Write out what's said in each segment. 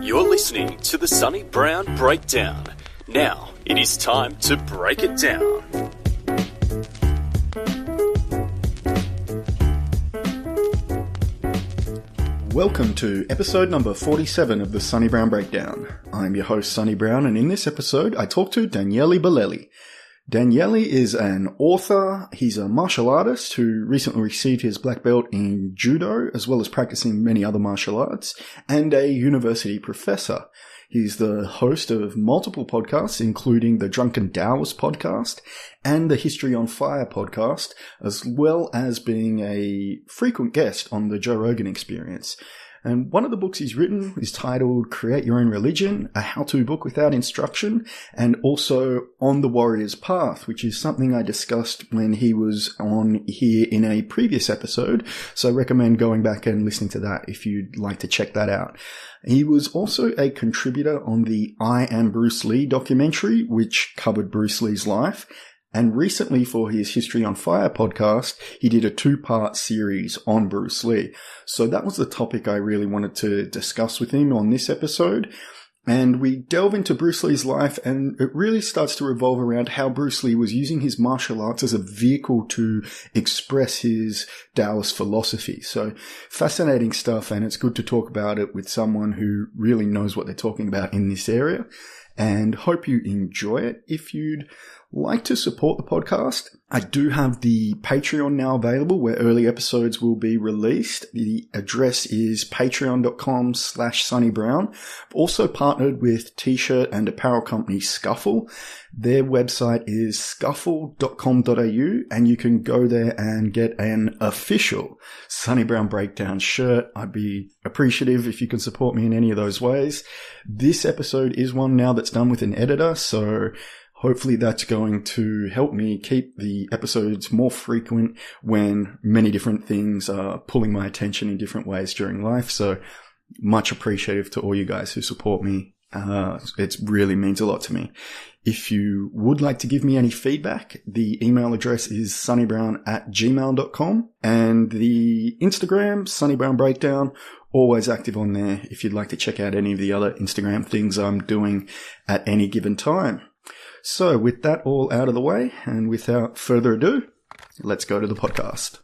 You're listening to the Sonny Brown Breakdown. Now, it is time to break it down. Welcome to episode number 47 of the Sonny Brown Breakdown. I'm your host, Sonny Brown, and in this episode, I talk to Daniele Bolleli. Daniele is an author, he's a martial artist who recently received his black belt in judo, as well as practicing many other martial arts, and a university professor. He's the host of multiple podcasts, including the Drunken Daoist podcast and the History on Fire podcast, as well as being a frequent guest on the Joe Rogan Experience. And one of the books he's written is titled Create Your Own Religion, a how-to book without instruction, and also On the Warrior's Path, which is something I discussed when he was on here in a previous episode. So I recommend going back and listening to that if you'd like to check that out. He was also a contributor on the I Am Bruce Lee documentary, which covered Bruce Lee's life. And recently for his History on Fire podcast, he did a 2-part series on Bruce Lee. So that was the topic I really wanted to discuss with him on this episode. And we delve into Bruce Lee's life, and it really starts to revolve around how Bruce Lee was using his martial arts as a vehicle to express his Taoist philosophy. So fascinating stuff, and it's good to talk about it with someone who really knows what they're talking about in this area. And hope you enjoy it. If you'd like to support the podcast, I do have the Patreon now available where early episodes will be released. The address is patreon.com/SonnyBrown. I've also partnered with t-shirt and apparel company Scuffle. Their website is scuffle.com.au, and you can go there and get an official Sonny Brown Breakdown shirt. I'd be appreciative if you can support me in any of those ways. This episode is one now that's done with an editor, so hopefully that's going to help me keep the episodes more frequent when many different things are pulling my attention in different ways during life. So much appreciative to all you guys who support me. It really means a lot to me. If you would like to give me any feedback, the email address is sunnybrown@gmail.com, and the Instagram, Sonny Brown Breakdown, always active on there if you'd like to check out any of the other Instagram things I'm doing at any given time. So with that all out of the way, and without further ado, let's go to the podcast.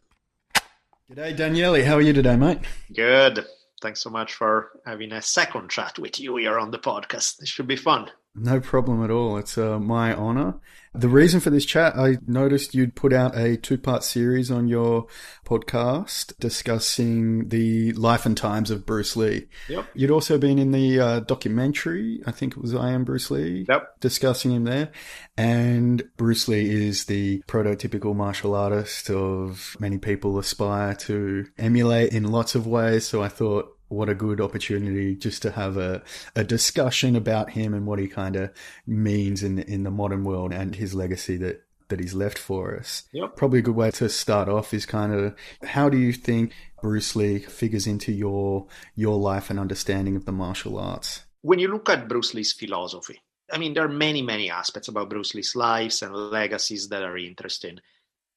G'day, Daniele. How are you today, mate? Good. Thanks so much for having a second chat with you here on the podcast. This should be fun. No problem at all. It's my honor. The reason for this chat, I noticed you'd put out a 2-part series on your podcast discussing the life and times of Bruce Lee. Yep. You'd also been in the documentary, I think it was I Am Bruce Lee, Yep. discussing him there. And Bruce Lee is the prototypical martial artist of many people aspire to emulate in lots of ways. So I thought, what a good opportunity just to have a discussion about him and what he kind of means in the modern world and his legacy that he's left for us. Yep. Probably a good way to start off is kind of, how do you think Bruce Lee figures into your life and understanding of the martial arts? When you look at Bruce Lee's philosophy, I mean, there are many, many aspects about Bruce Lee's lives and legacies that are interesting.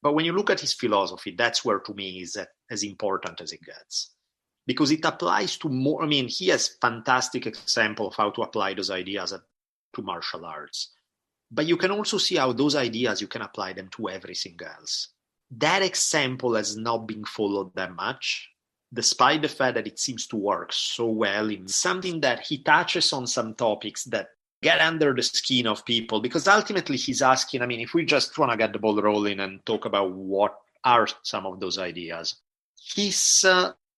But when you look at his philosophy, that's where to me is as important as it gets. Because it applies to more, I mean, he has fantastic example of how to apply those ideas to martial arts. But you can also see how those ideas, you can apply them to everything else. That example has not been followed that much, despite the fact that it seems to work so well in something that he touches on some topics that get under the skin of people. Because ultimately he's asking, I mean, if we just want to get the ball rolling and talk about what are some of those ideas, his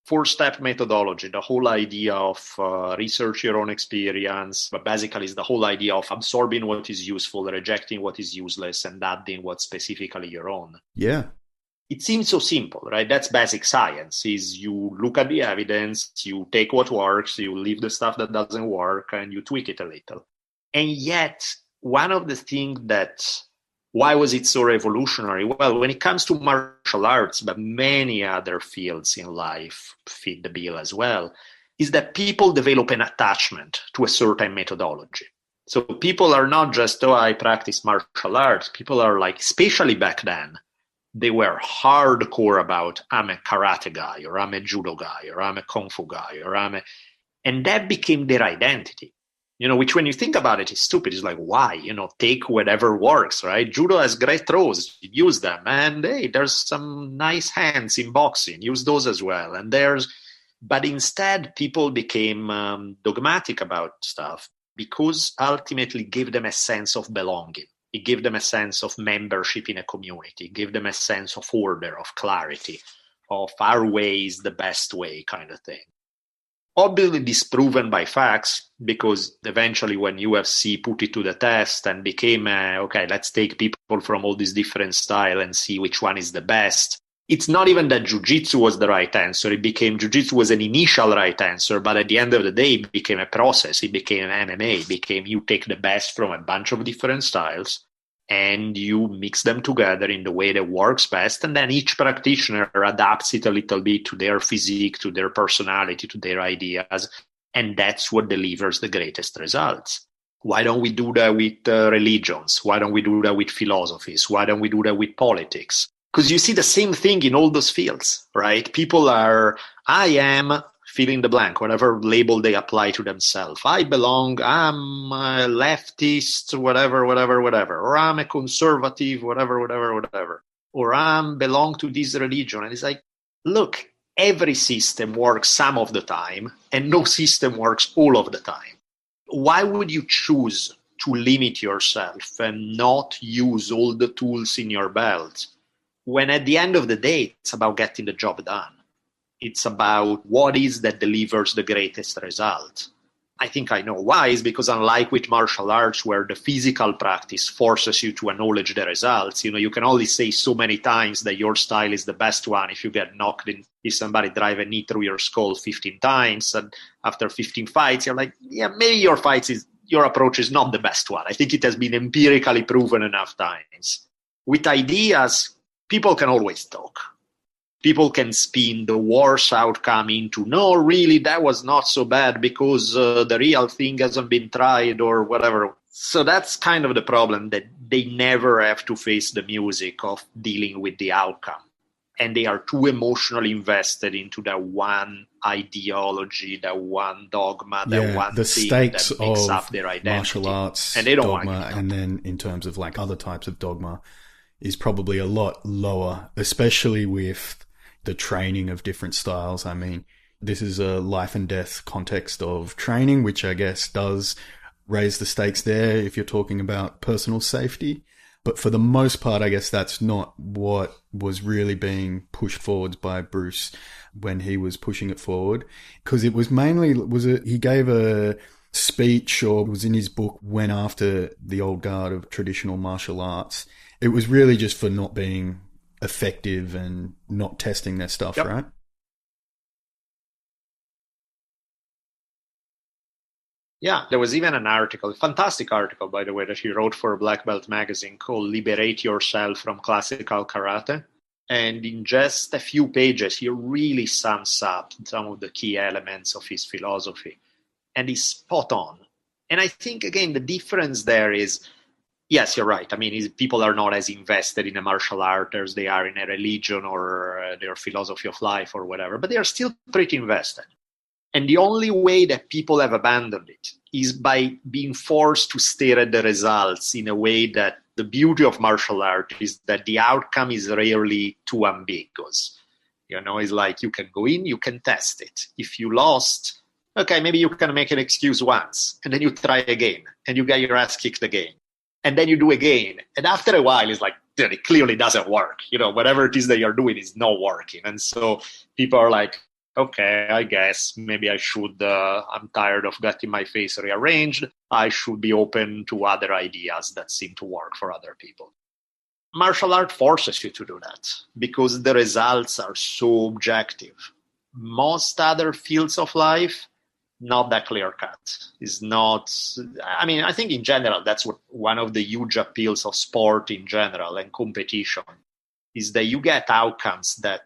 4-step methodology, the whole idea of research your own experience, but basically is the whole idea of absorbing what is useful, rejecting what is useless, and adding what's specifically your own. Yeah. It seems so simple, right? That's basic science, is you look at the evidence, you take what works, you leave the stuff that doesn't work, and you tweak it a little. And yet, one of the things that why was it so revolutionary? Well, when it comes to martial arts, but many other fields in life fit the bill as well, is that people develop an attachment to a certain methodology. So people are not just, oh, I practice martial arts. People are like, especially back then, they were hardcore about, I'm a karate guy, or I'm a judo guy, or I'm a kung fu guy, or And that became their identity. Which when you think about it is stupid. It's like, why? Take whatever works, right? Judo has great throws, use them. And hey, there's some nice hands in boxing, use those as well. But instead, people became dogmatic about stuff because ultimately it gave them a sense of belonging. It gave them a sense of membership in a community. It gave them a sense of order, of clarity, of our way is the best way kind of thing. Obviously disproven by facts, because eventually when UFC put it to the test and became, okay, let's take people from all these different styles and see which one is the best. It's not even that jiu-jitsu was the right answer. It became jiu-jitsu was an initial right answer, but at the end of the day, it became a process. It became MMA. It became you take the best from a bunch of different styles and you mix them together in the way that works best. And then each practitioner adapts it a little bit to their physique, to their personality, to their ideas. And that's what delivers the greatest results. Why don't we do that with religions? Why don't we do that with philosophies? Why don't we do that with politics? Because you see the same thing in all those fields, right? People I am fill in the blank, whatever label they apply to themselves. I belong, I'm a leftist, whatever. Or I'm a conservative, whatever. Or I belong to this religion. And it's like, look, every system works some of the time and no system works all of the time. Why would you choose to limit yourself and not use all the tools in your belt when at the end of the day, it's about getting the job done? It's about what is that delivers the greatest result. I think I know why. Is because unlike with martial arts, where the physical practice forces you to acknowledge the results, you can only say so many times that your style is the best one if you get knocked in, if somebody drive a knee through your skull 15 times, and after 15 fights, you're like, yeah, maybe your approach is not the best one. I think it has been empirically proven enough times. With ideas, people can always talk. People can spin the worst outcome into, no, really, that was not so bad because the real thing hasn't been tried or whatever. So that's kind of the problem, that they never have to face the music of dealing with the outcome. And they are too emotionally invested into that one ideology, that one dogma, that one the thing stakes that makes of up their identity. Martial arts and they don't dogma, and then in terms of like other types of dogma, is probably a lot lower, especially with the training of different styles. I mean, this is a life and death context of training, which I guess does raise the stakes there if you're talking about personal safety. But for the most part, I guess that's not what was really being pushed forwards by Bruce when he was pushing it forward. Because it was mainly, he gave a speech, or was in his book, went after the old guard of traditional martial arts. It was really just for not being effective and not testing their stuff, yep. Right? Yeah, there was even an article, a fantastic article, by the way, that he wrote for Black Belt magazine called Liberate Yourself from Classical Karate. And in just a few pages, he really sums up some of the key elements of his philosophy. And he's spot on. And I think, again, the difference there is, yes, you're right. I mean, people are not as invested in a martial art as they are in a religion or their philosophy of life or whatever, but they are still pretty invested. And the only way that people have abandoned it is by being forced to stare at the results in a way that the beauty of martial art is that the outcome is rarely too ambiguous. It's like you can go in, you can test it. If you lost, okay, maybe you can make an excuse once, and then you try again, and you get your ass kicked again. And then you do again. And after a while, it's like, dude, it clearly doesn't work. Whatever it is that you're doing is not working. And so people are like, okay, I guess maybe I should, I'm tired of getting my face rearranged. I should be open to other ideas that seem to work for other people. Martial art forces you to do that because the results are so objective. Most other fields of life, not that clear cut. Is not, I mean, I think in general, that's what one of the huge appeals of sport in general and competition is that you get outcomes that,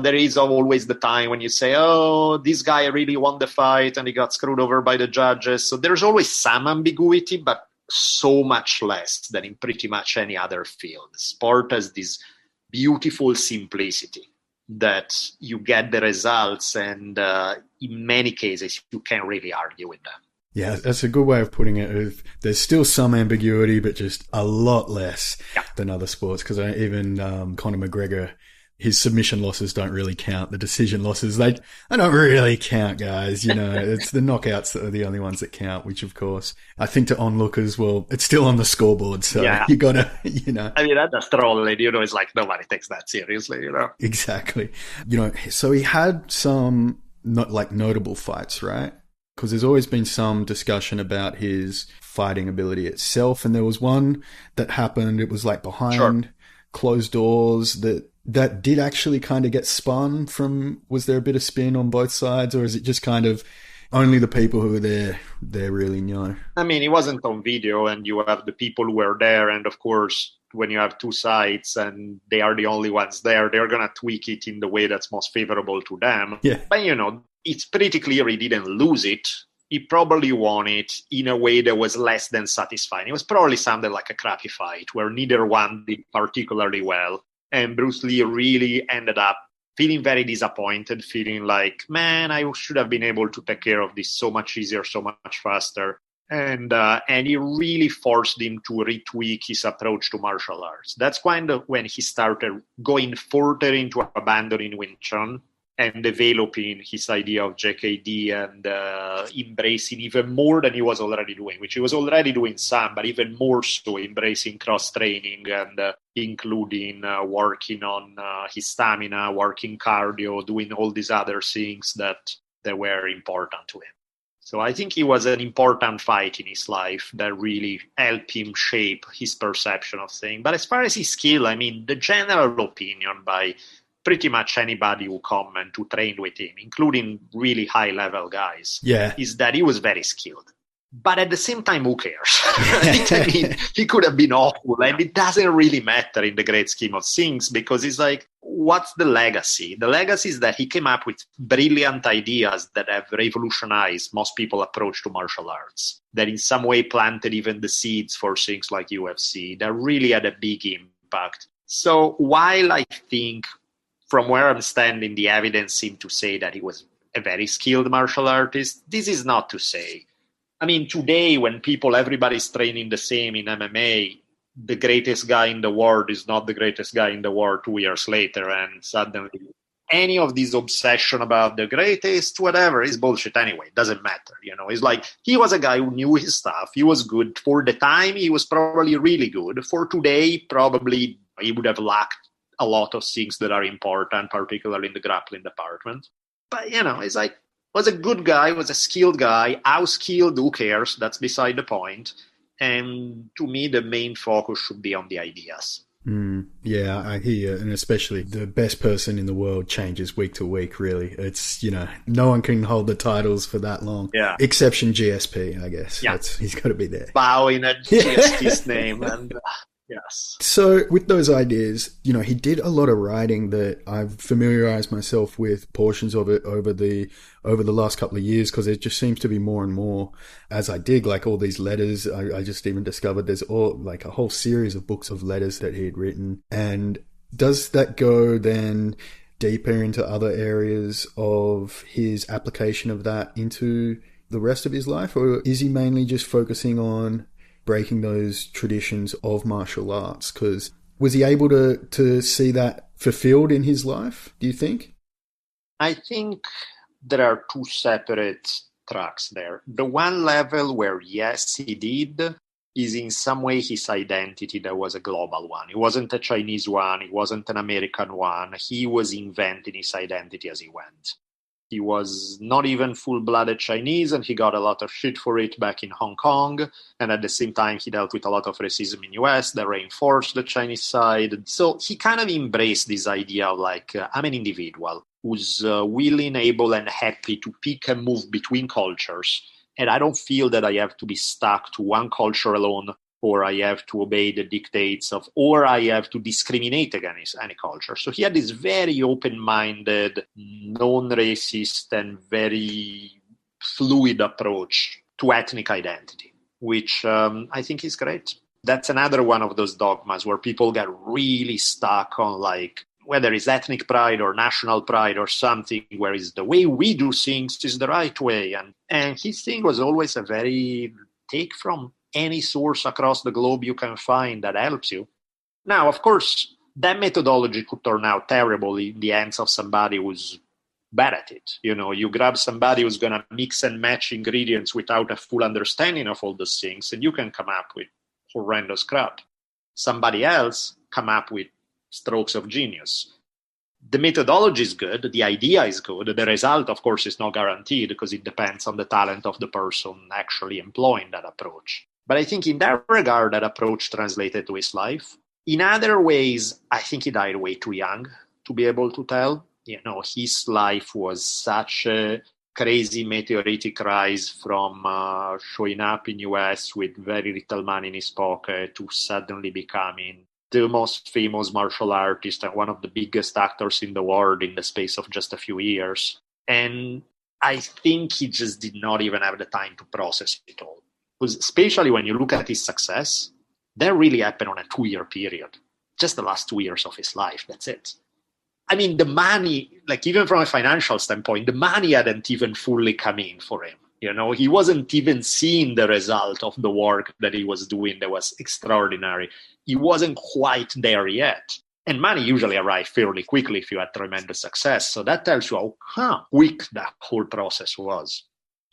there is always the time when you say, oh, this guy really won the fight and he got screwed over by the judges. So there's always some ambiguity, but so much less than in pretty much any other field. Sport has this beautiful simplicity that you get the results, and in many cases, you can't really argue with them. Yeah, that's a good way of putting it. There's still some ambiguity, but just a lot less than other sports. Because even Conor McGregor, his submission losses don't really count. The decision losses, they don't really count, guys. You know, it's the knockouts that are the only ones that count, which, of course, I think to onlookers, well, it's still on the scoreboard. So you got to, you know. I mean, that's trolling, you know, it's like nobody takes that seriously, you know. Exactly. You know, so he had some notable fights, right? Because there's always been some discussion about his fighting ability itself. And there was one that happened, it was like behind closed doors that did actually kind of get spun from, was there a bit of spin on both sides, or is it just kind of only the people who were there really know? I mean, it wasn't on video, and you have the people who were there. And of course, when you have two sides and they are the only ones there, they're going to tweak it in the way that's most favorable to them. Yeah. But, you know, it's pretty clear he didn't lose it. He probably won it in a way that was less than satisfying. It was probably something like a crappy fight where neither one did particularly well. And Bruce Lee really ended up feeling very disappointed, feeling like, man, I should have been able to take care of this so much easier, so much faster. And he really forced him to retweak his approach to martial arts. That's kind of when he started going further into abandoning Wing Chun and developing his idea of JKD and embracing even more than he was already doing, which he was already doing some, but even more so embracing cross-training and including working on his stamina, working cardio, doing all these other things that were important to him. So I think it was an important fight in his life that really helped him shape his perception of things. But as far as his skill, I mean, the general opinion by pretty much anybody who comment, who trained with him, including really high-level guys, is that he was very skilled. But at the same time, who cares? I mean, he could have been awful, and it doesn't really matter in the great scheme of things, because it's like, what's the legacy? The legacy is that he came up with brilliant ideas that have revolutionized most people's approach to martial arts, that in some way planted even the seeds for things like UFC, that really had a big impact. So while I think from where I'm standing, the evidence seemed to say that he was a very skilled martial artist, this is not to say. I mean, today when everybody's training the same in MMA, the greatest guy in the world is not the greatest guy in the world 2 years later, and suddenly any of this obsession about the greatest, whatever, is bullshit anyway. It doesn't matter, you know. It's like, he was a guy who knew his stuff. He was good. For the time, he was probably really good. For today, probably he would have lacked a lot of things that are important, particularly in the grappling department. But, you know, it's like, was a good guy, was a skilled guy. How skilled, who cares? That's beside the point. And to me, the main focus should be on the ideas. Yeah, I hear you. And especially the best person in the world changes week to week, really. It's, you know, no one can hold the titles for that long. Yeah. Exception GSP, I guess. Yeah. He's got to be there. Bowing at GSP's name. And yes. So with those ideas, you know, he did a lot of writing that I've familiarized myself with portions of it over the last couple of years, because it just seems to be more and more as I dig, like all these letters. I just even discovered there's like a whole series of books of letters that he had written. And does that go then deeper into other areas of his application of that into the rest of his life? Or is he mainly just focusing on breaking those traditions of martial arts? Because was he able to see that fulfilled in his life, do you think? I think there are two separate tracks there. The one level where, yes, he did, is in some way his identity that was a global one. It wasn't a Chinese one. It wasn't an American one. He was inventing his identity as he went. He was not even full-blooded Chinese, and he got a lot of shit for it back in Hong Kong. And at the same time, he dealt with a lot of racism in US that reinforced the Chinese side. So he kind of embraced this idea of like, I'm an individual who's willing, able, and happy to pick and move between cultures. And I don't feel that I have to be stuck to one culture alone, or I have to obey the dictates of, or I have to discriminate against any culture. So he had this very open-minded, non-racist, and very fluid approach to ethnic identity, which I think is great. That's another one of those dogmas where people get really stuck on like, whether it's ethnic pride or national pride or something, where it's the way we do things is the right way. And his thing was always a very take from any source across the globe you can find that helps you. Now, of course, that methodology could turn out terrible in the hands of somebody who's bad at it. You grab somebody who's going to mix and match ingredients without a full understanding of all those things, and you can come up with horrendous crap. Somebody else come up with strokes of genius. The methodology is good, the idea is good, the result, of course, is not guaranteed because it depends on the talent of the person actually employing that approach. But I think in that regard, that approach translated to his life. In other ways, I think he died way too young to be able to tell. His life was such a crazy meteoritic rise from showing up in US with very little money in his pocket to suddenly becoming the most famous martial artist and one of the biggest actors in the world in the space of just a few years. And I think he just did not even have the time to process it all. Because especially when you look at his success, that really happened on a 2-year period. Just the last 2 years of his life, that's it. I mean, the money, like even from a financial standpoint, the money hadn't even fully come in for him. He wasn't even seeing the result of the work that he was doing that was extraordinary. He wasn't quite there yet. And money usually arrives fairly quickly if you had tremendous success. So that tells you how quick that whole process was.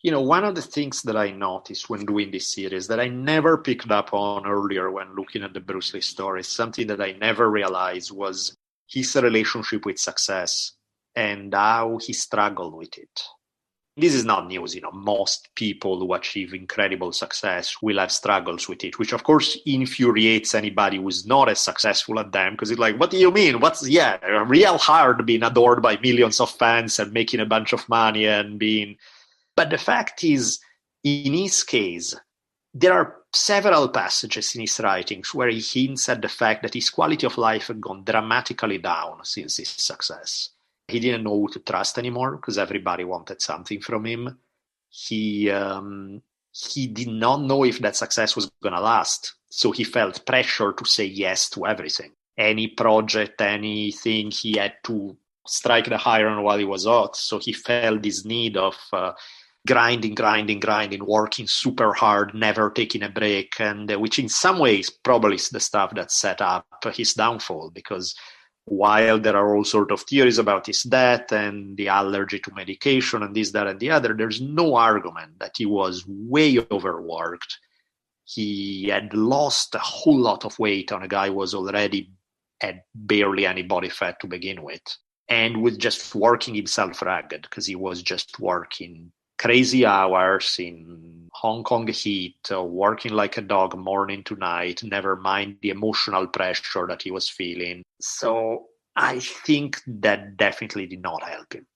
One of the things that I noticed when doing this series that I never picked up on earlier when looking at the Bruce Lee story, something that I never realized was his relationship with success and how he struggled with it. This is not news. Most people who achieve incredible success will have struggles with it, which of course infuriates anybody who's not as successful as them, because it's like, what do you mean? Real hard being adored by millions of fans and making a bunch of money and being... But the fact is, in his case, there are several passages in his writings where he hints at the fact that his quality of life had gone dramatically down since his success. He didn't know who to trust anymore because everybody wanted something from him. He did not know if that success was going to last. So he felt pressure to say yes to everything. Any project, anything, he had to strike the iron while he was hot. So he felt this need of grinding, working super hard, never taking a break, and which in some ways probably is the stuff that set up his downfall, because while there are all sorts of theories about his death and the allergy to medication and this, that, and the other, there's no argument that he was way overworked. He had lost a whole lot of weight on a guy who was already had barely any body fat to begin with, and was just working himself ragged because he was just working crazy hours in Hong Kong heat, working like a dog morning to night, never mind the emotional pressure that he was feeling. So I think that definitely did not help him.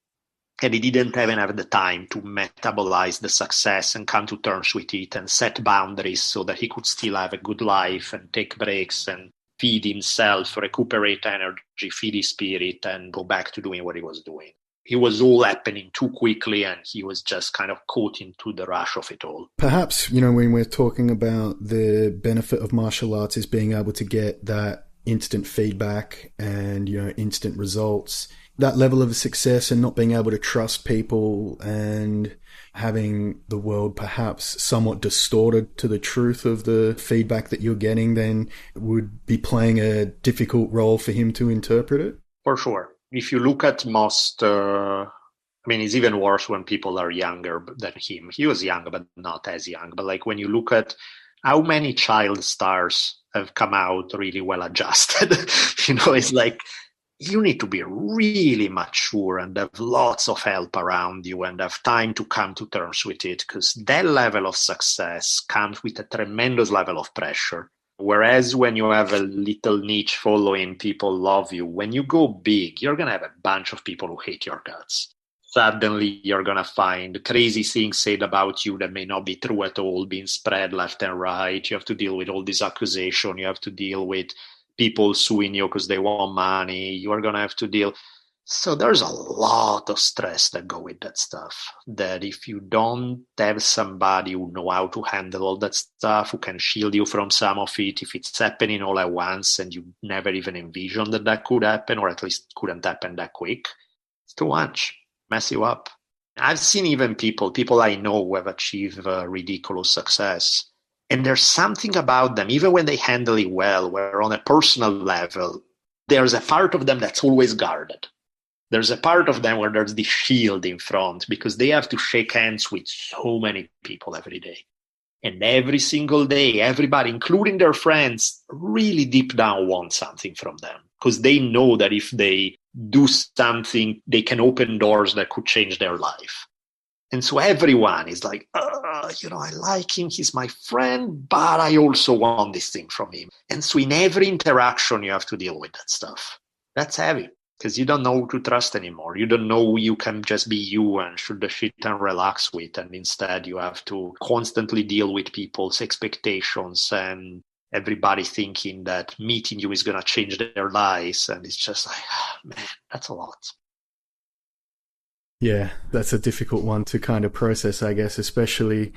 And he didn't even have the time to metabolize the success and come to terms with it and set boundaries so that he could still have a good life and take breaks and feed himself, recuperate energy, feed his spirit, and go back to doing what he was doing. It was all happening too quickly, and he was just kind of caught into the rush of it all. Perhaps, when we're talking about the benefit of martial arts is being able to get that instant feedback and, instant results, that level of success and not being able to trust people and having the world perhaps somewhat distorted to the truth of the feedback that you're getting then would be playing a difficult role for him to interpret it? For sure. If you look at most, it's even worse when people are younger than him. He was young, but not as young. But like when you look at how many child stars have come out really well adjusted, it's like you need to be really mature and have lots of help around you and have time to come to terms with it, because that level of success comes with a tremendous level of pressure. Whereas when you have a little niche following, people love you. When you go big, you're going to have a bunch of people who hate your guts. Suddenly, you're going to find crazy things said about you that may not be true at all, being spread left and right. You have to deal with all this accusation. You have to deal with people suing you because they want money. You are going to have to deal. So there's a lot of stress that go with that stuff, that if you don't have somebody who know how to handle all that stuff, who can shield you from some of it, if it's happening all at once and you never even envisioned that that could happen, or at least couldn't happen that quick, it's too much, mess you up. I've seen even people I know who have achieved ridiculous success, and there's something about them, even when they handle it well, where on a personal level, there's a part of them that's always guarded. There's a part of them where there's the shield in front because they have to shake hands with so many people every day. And every single day, everybody, including their friends, really deep down want something from them because they know that if they do something, they can open doors that could change their life. And so everyone is like, I like him, he's my friend, but I also want this thing from him. And so in every interaction, you have to deal with that stuff. That's heavy. Because you don't know who to trust anymore. You don't know who you can just be you and shoot the shit and relax with. And instead you have to constantly deal with people's expectations and everybody thinking that meeting you is going to change their lives. And it's just like, man, that's a lot. Yeah, that's a difficult one to kind of process, I guess, especially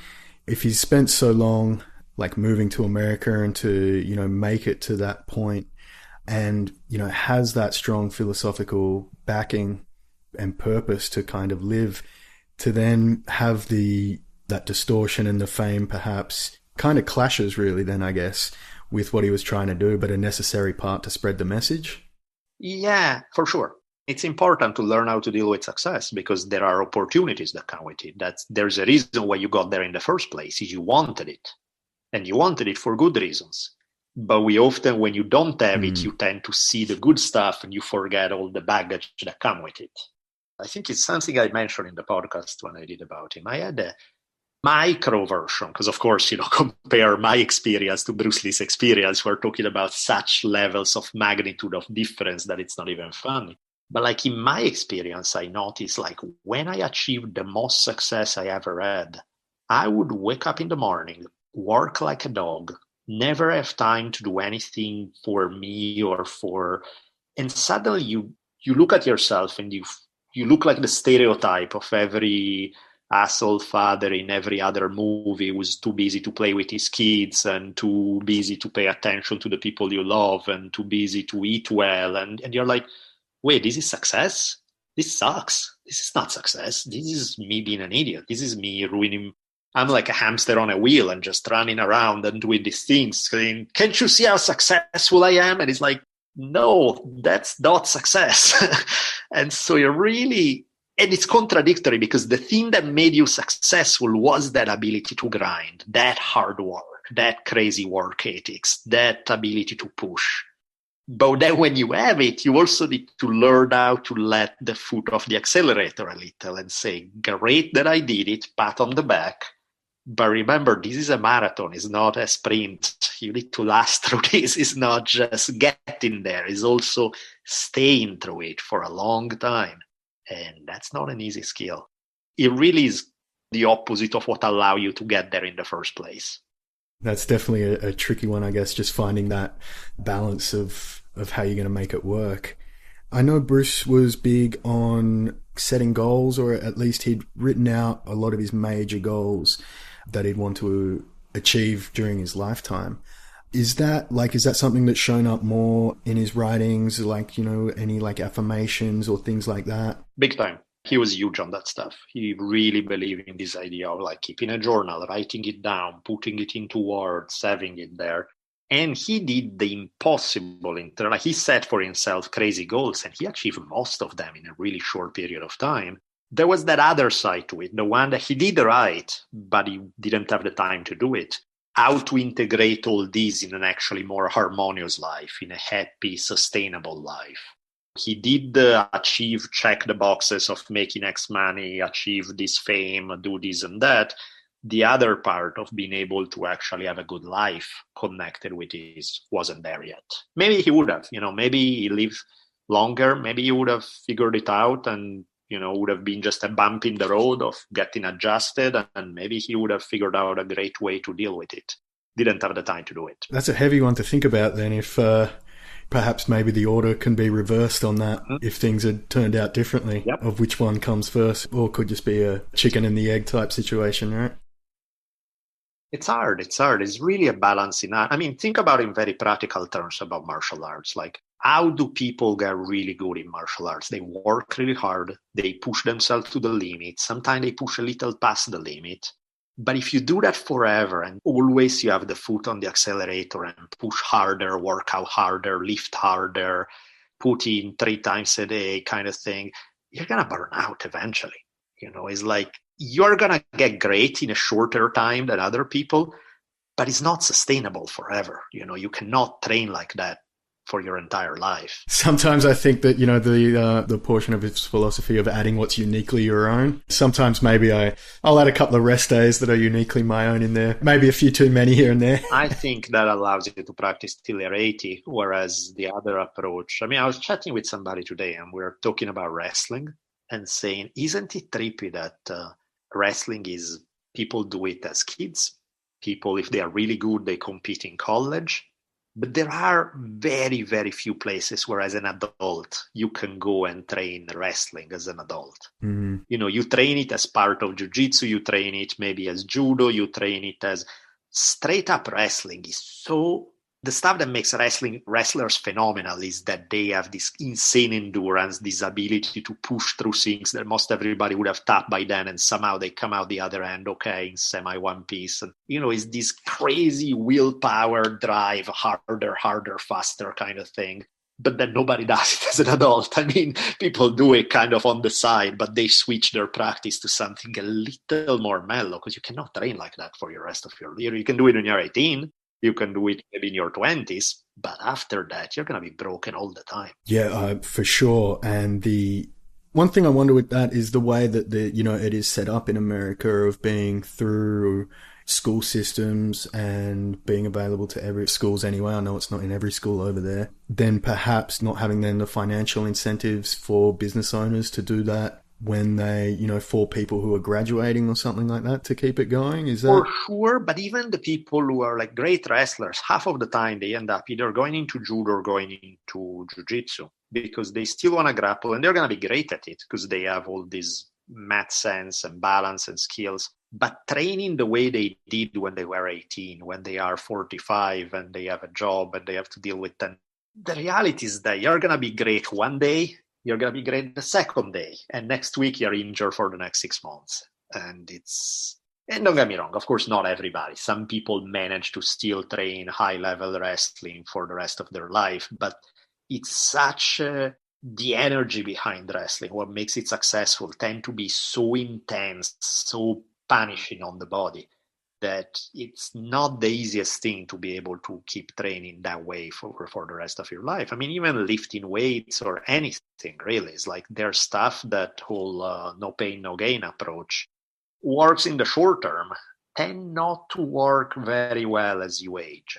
if he's spent so long like moving to America and to, make it to that point. And, has that strong philosophical backing and purpose to kind of live, to then have that distortion and the fame perhaps kind of clashes really then, I guess, with what he was trying to do, but a necessary part to spread the message? Yeah, for sure. It's important to learn how to deal with success because there are opportunities that come with it. There's a reason why you got there in the first place, is you wanted it. And you wanted it for good reasons. But we often, when you don't have it, you tend to see the good stuff and you forget all the baggage that come with it. I think it's something I mentioned in the podcast when I did about him. I had a micro version, because of course, compare my experience to Bruce Lee's experience. We're talking about such levels of magnitude of difference that it's not even funny. But like in my experience, I noticed like when I achieved the most success I ever had, I would wake up in the morning, work like a dog, never have time to do anything for me and suddenly you look at yourself and you look like the stereotype of every asshole father in every other movie who's too busy to play with his kids and too busy to pay attention to the people you love and too busy to eat well. And you're like, wait, this is success? This sucks. This is not success. This is me being an idiot. This is me ruining. I'm like a hamster on a wheel and just running around and doing these things, saying, can't you see how successful I am? And it's like, no, that's not success. And so and it's contradictory because the thing that made you successful was that ability to grind, that hard work, that crazy work ethics, that ability to push. But then when you have it, you also need to learn how to let the foot off the accelerator a little and say, great that I did it, pat on the back. But remember, this is a marathon. It's not a sprint. You need to last through this. It's not just getting there. It's also staying through it for a long time. And that's not an easy skill. It really is the opposite of what allows you to get there in the first place. That's definitely a tricky one, I guess, just finding that balance of how you're going to make it work. I know Bruce was big on setting goals, or at least he'd written out a lot of his major goals that he'd want to achieve during his lifetime. Is that something that's shown up more in his writings, any affirmations or things like that? Big time. He was huge on that stuff. He really believed in this idea of keeping a journal, writing it down, putting it into words, having it there. And he did the impossible. He set for himself crazy goals and he achieved most of them in a really short period of time. There was that other side to it, the one that he did right, but he didn't have the time to do it. How to integrate all these in an actually more harmonious life, in a happy, sustainable life. He did check the boxes of making X money, achieve this fame, do this and that. The other part of being able to actually have a good life connected with this wasn't there yet. Maybe he would have, maybe he lived longer, maybe he would have figured it out and would have been just a bump in the road of getting adjusted, and maybe he would have figured out a great way to deal with it. Didn't have the time to do it. That's a heavy one to think about then. If Perhaps maybe the order can be reversed on that if things had turned out differently, of which one comes first, or could just be a chicken and the egg type situation, right? It's hard. It's really a balancing act. I mean, think about it in very practical terms about martial arts. Like, how do people get really good in martial arts? They work really hard. They push themselves to the limit. Sometimes they push a little past the limit. But if you do that forever and always you have the foot on the accelerator and push harder, work out harder, lift harder, put in 3 times a day kind of thing, you're going to burn out eventually. It's like you're going to get great in a shorter time than other people, but it's not sustainable forever. You cannot train like that for your entire life. Sometimes I think that, the portion of his philosophy of adding what's uniquely your own, sometimes maybe I'll add a couple of rest days that are uniquely my own in there. Maybe a few too many here and there. I think that allows you to practice till you're 80, whereas the other approach, I mean, I was chatting with somebody today and we were talking about wrestling and saying, isn't it trippy that wrestling is, people do it as kids? People, if they are really good, they compete in college. But there are very, very few places where as an adult, you can go and train wrestling as an adult. Mm-hmm. You train it as part of jiu-jitsu, you train it maybe as judo, you train it as straight up wrestling is so... The stuff that makes wrestlers phenomenal is that they have this insane endurance, this ability to push through things that most everybody would have tapped by then, and somehow they come out the other end, okay, in semi one piece. And, it's this crazy willpower drive, harder, faster kind of thing. But then nobody does it as an adult. I mean, people do it kind of on the side, but they switch their practice to something a little more mellow because you cannot train like that for the rest of your year. You can do it when you're 18. You can do it maybe in your 20s, but after that, you're going to be broken all the time. Yeah, for sure. And the one thing I wonder with that is the way that it is set up in America of being through school systems and being available to every schools anyway. I know it's not in every school over there. Then perhaps not having then the financial incentives for business owners to do that when they, for people who are graduating or something like that to keep it going? Is that... For sure, but even the people who are like great wrestlers, half of the time they end up either going into judo or going into jiu-jitsu because they still want to grapple and they're going to be great at it because they have all this math sense and balance and skills. But training the way they did when they were 18, when they are 45 and they have a job and they have to deal with them, the reality is that you're going to be great one day, you're going to be great the second day, and next week you're injured for the next 6 months. And don't get me wrong, of course, not everybody. Some people manage to still train high-level wrestling for the rest of their life, but it's such the energy behind wrestling, what makes it successful, tend to be so intense, so punishing on the body, that it's not the easiest thing to be able to keep training that way for the rest of your life. I mean, even lifting weights or anything really is like there's stuff that whole no pain, no gain approach works in the short term, tend not to work very well as you age.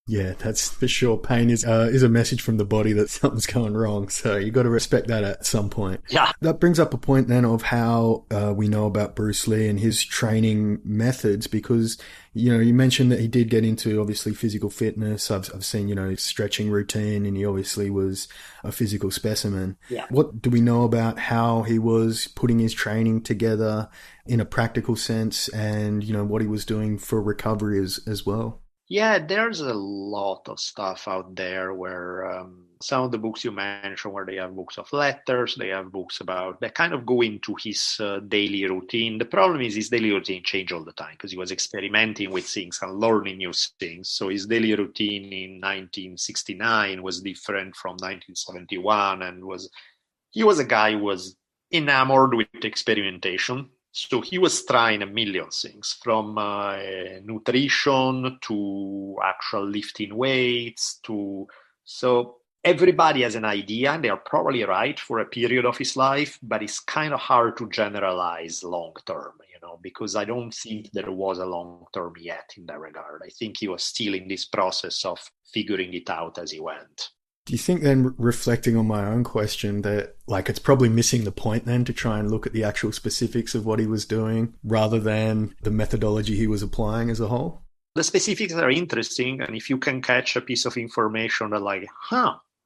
Yeah, that's for sure. Pain is a message from the body that something's going wrong. So you got to respect that at some point. Yeah. That brings up a point then of how we know about Bruce Lee and his training methods, because, you mentioned that he did get into obviously physical fitness. I've seen, his stretching routine, and he obviously was a physical specimen. Yeah. What do we know about how he was putting his training together in a practical sense and, what he was doing for recovery as well? Yeah, there's a lot of stuff out there where some of the books you mentioned, where they have books of letters, they have books about, they kind of go into his daily routine. The problem is his daily routine changed all the time because he was experimenting with things and learning new things. So his daily routine in 1969 was different from 1971, and he was a guy who was enamored with experimentation. So he was trying a million things, from nutrition to actual lifting weights so everybody has an idea, and they are probably right for a period of his life, but it's kind of hard to generalize long term, because I don't think there was a long term yet in that regard. I think he was still in this process of figuring it out as he went. Do you think then, reflecting on my own question, that it's probably missing the point then to try and look at the actual specifics of what he was doing rather than the methodology he was applying as a whole? The specifics are interesting, and if you can catch a piece of information that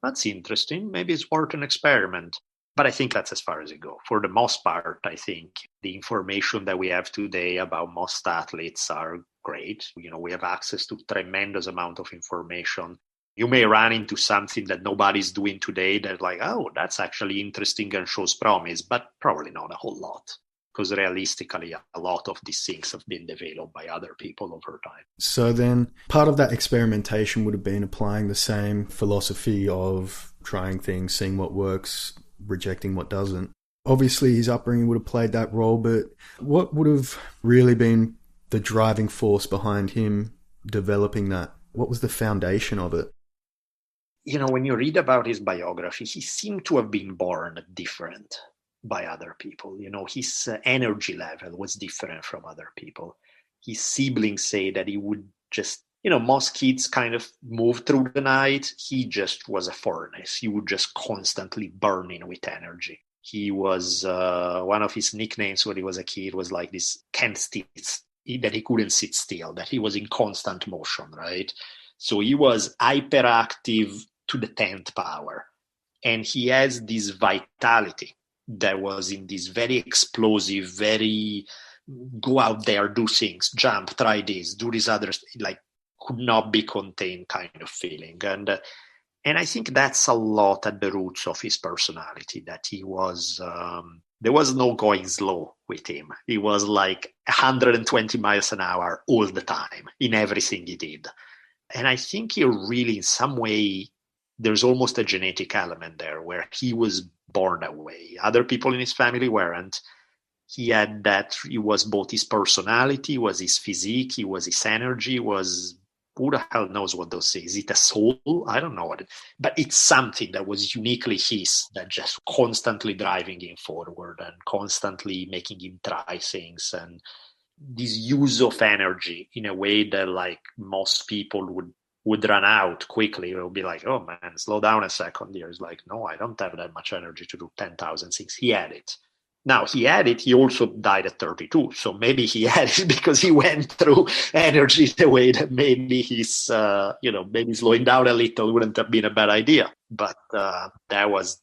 that's interesting. Maybe it's worth an experiment. But I think that's as far as it goes. For the most part, I think the information that we have today about most athletes are great. We have access to tremendous amount of information. You may run into something that nobody's doing today that's like, oh, that's actually interesting and shows promise, but probably not a whole lot. Because realistically, a lot of these things have been developed by other people over time. So then part of that experimentation would have been applying the same philosophy of trying things, seeing what works, rejecting what doesn't. Obviously, his upbringing would have played that role, but what would have really been the driving force behind him developing that? What was the foundation of it? When you read about his biography, he seemed to have been born different by other people. His energy level was different from other people. His siblings say that he would just, most kids kind of move through the night. He just was a furnace. He would just constantly burning with energy. He was, one of his nicknames when he was a kid was like this can't sit, that he couldn't sit still, that he was in constant motion, right? So he was hyperactive to the 10th power. And he has this vitality that was in this very explosive, very go out there, do things, jump, try this, do this other, like could not be contained kind of feeling. And I think that's a lot at the roots of his personality, that he was, there was no going slow with him. He was like 120 miles an hour all the time in everything he did. And I think he really, in some way, there's almost a genetic element there where he was born that way. Other people in his family weren't. He had that, it was both his personality, was his physique, it was his energy, was, who the hell knows what those say? Is it a soul? I don't know what but it's something that was uniquely his, that just constantly driving him forward and constantly making him try things. And this use of energy in a way that like most people would run out quickly. It will be like, oh man, slow down a second here. It's like, no, I don't have that much energy to do 10,000 things. He had it. Now, he had it. He also died at 32. So maybe he had it because he went through energy the way that maybe he's, maybe slowing down a little wouldn't have been a bad idea. But that was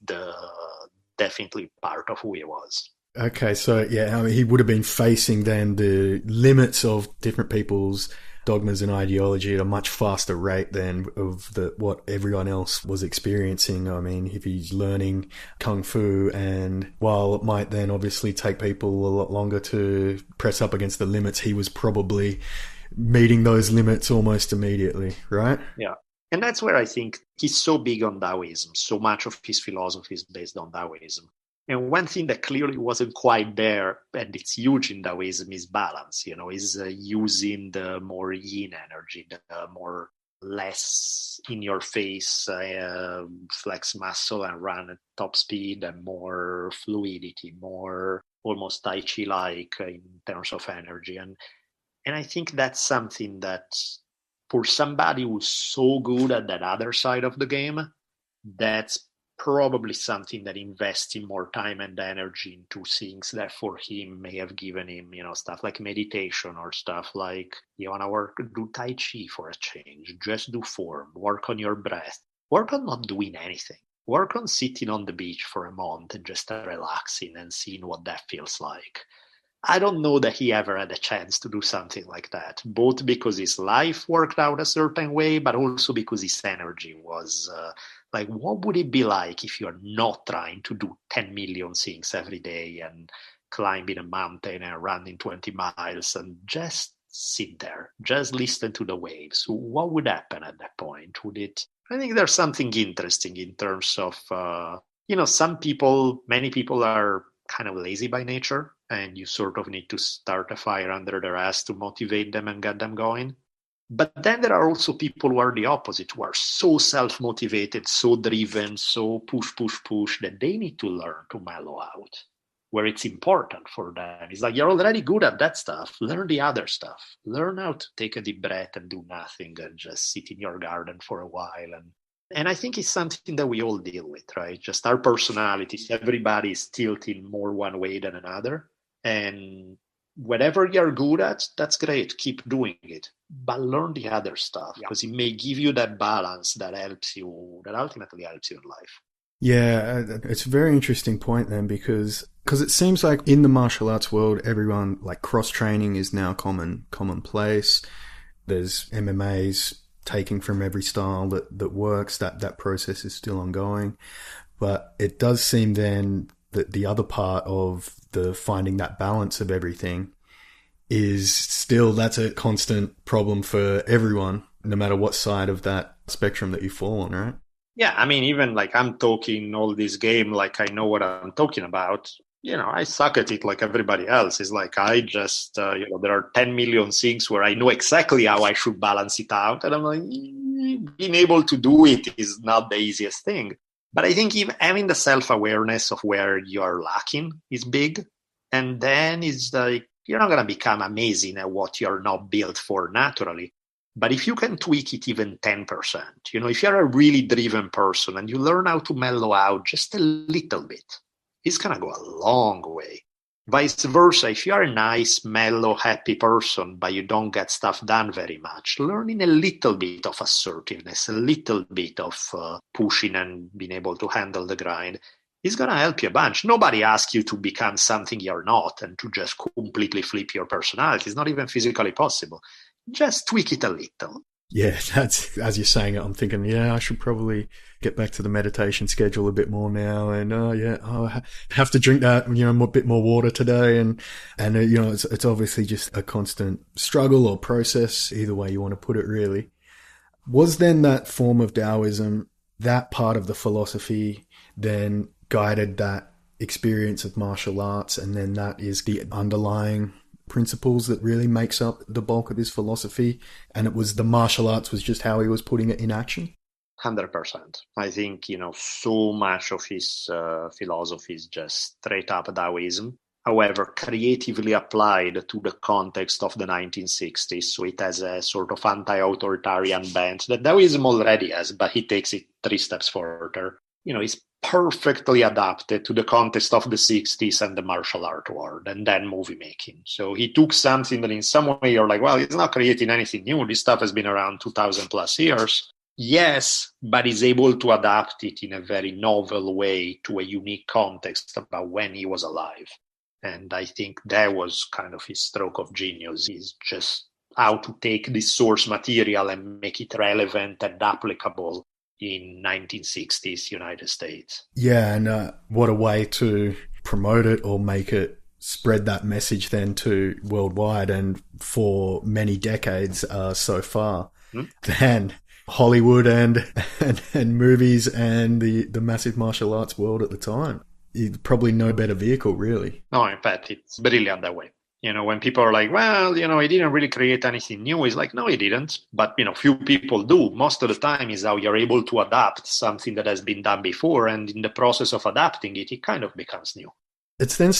definitely part of who he was. Okay, so yeah, he would have been facing then the limits of different people's dogmas and ideology at a much faster rate than of what everyone else was experiencing. I mean, if he's learning Kung Fu, and while it might then obviously take people a lot longer to press up against the limits, he was probably meeting those limits almost immediately, right? Yeah. And that's where I think he's so big on Taoism. So much of his philosophy is based on Taoism. And one thing that clearly wasn't quite there, and it's huge in Taoism, is balance. Is using the more yin energy, the more less in your face, flex muscle and run at top speed, and more fluidity, more almost Tai Chi-like in terms of energy. And I think that's something that for somebody who's so good at that other side of the game, that's probably something that investing more time and energy into things that for him may have given him, stuff like meditation or stuff like, you want to do Tai Chi for a change, just do form, work on your breath, work on not doing anything, work on sitting on the beach for a month and just relaxing and seeing what that feels like. I don't know that he ever had a chance to do something like that, both because his life worked out a certain way, but also because his energy was like, what would it be like if you're not trying to do 10 million things every day and climbing a mountain and running 20 miles and just sit there, just listen to the waves? What would happen at that point? I think there's something interesting in terms of, many people are kind of lazy by nature, and you sort of need to start a fire under their ass to motivate them and get them going. But then there are also people who are the opposite, who are so self-motivated, so driven, so push, that they need to learn to mellow out, where it's important for them. It's like, you're already good at that stuff. Learn the other stuff. Learn how to take a deep breath and do nothing and just sit in your garden for a while. And I think it's something that we all deal with, right? Just our personalities. Everybody is tilting more one way than another. And whatever you're good at, that's great. Keep doing it. but learn the other stuff, because it may give you that balance that ultimately helps you in life. Yeah, it's a very interesting point then, because it seems like in the martial arts world, everyone, like, cross-training is now commonplace. There's MMAs taking from every style that works. That process is still ongoing. But it does seem then that the other part of the finding that balance of everything is still, that's a constant problem for everyone, no matter what side of that spectrum that you fall on, right? Yeah, I mean, even like I'm talking all this game, like I know what I'm talking about. I suck at it like everybody else. It's like I just, there are 10 million things where I know exactly how I should balance it out. And I'm like, being able to do it is not the easiest thing. But I think even having the self-awareness of where you're lacking is big. And then it's like, you're not going to become amazing at what you're not built for naturally. But if you can tweak it even 10%, if you're a really driven person and you learn how to mellow out just a little bit, it's going to go a long way. Vice versa, if you're a nice, mellow, happy person, but you don't get stuff done very much, learning a little bit of assertiveness, a little bit of pushing and being able to handle the grind is going to help you a bunch. Nobody asks you to become something you're not and to just completely flip your personality. It's not even physically possible. Just tweak it a little. Yeah, that's, as you're saying it, I'm thinking, I should probably get back to the meditation schedule a bit more now. And, I have to drink that, a bit more water today. And it's obviously just a constant struggle or process, either way you want to put it, really. Was then that form of Taoism, that part of the philosophy, then guided that experience of martial arts, and then that is the underlying principles that really makes up the bulk of his philosophy, and it was the martial arts was just how he was putting it in action? 100%. I think, so much of his philosophy is just straight up Taoism. However, creatively applied to the context of the 1960s. So it has a sort of anti-authoritarian bent that Taoism already has, but he takes it 3 steps further. It's perfectly adapted to the context of the 60s and the martial art world, and then movie making. So he took something that in some way you're like, well, he's not creating anything new. This stuff has been around 2000 plus years. Yes, but he's able to adapt it in a very novel way to a unique context about when he was alive. And I think that was kind of his stroke of genius, is just how to take this source material and make it relevant and applicable in 1960s United States. Yeah, and what a way to promote it or make it spread that message then to worldwide, and for many decades so far. Then Hollywood and movies and the massive martial arts world at the time. Probably no better vehicle, really. No, in fact, it's brilliant that way. When people are like, well, he didn't really create anything new. It's like, no, he didn't. But, few people do. Most of the time is how you're able to adapt something that has been done before. And in the process of adapting it, it kind of becomes new. It's then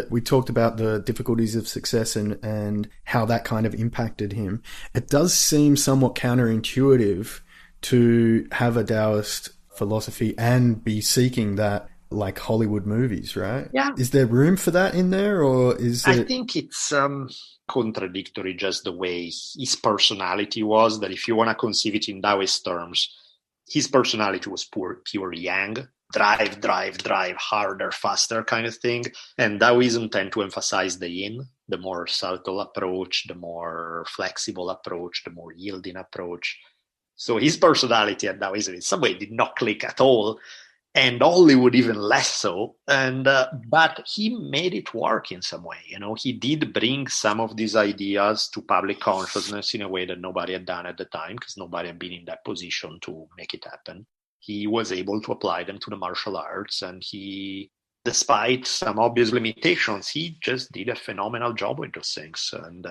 we talked about the difficulties of success and how that kind of impacted him. It does seem somewhat counterintuitive to have a Taoist philosophy and be seeking that, like Hollywood movies, right? Yeah. Is there room for that in there, or is it... I think it's contradictory, just the way his personality was, that if you want to conceive it in Taoist terms, his personality was pure yang, drive, harder, faster kind of thing. And Taoism tend to emphasize the yin, the more subtle approach, the more flexible approach, the more yielding approach. So his personality at Taoism in some way did not click at all. And Hollywood even less so. And but he made it work in some way. He did bring some of these ideas to public consciousness in a way that nobody had done at the time, because nobody had been in that position to make it happen. He was able to apply them to the martial arts, and he, despite some obvious limitations, he just did a phenomenal job with those things. And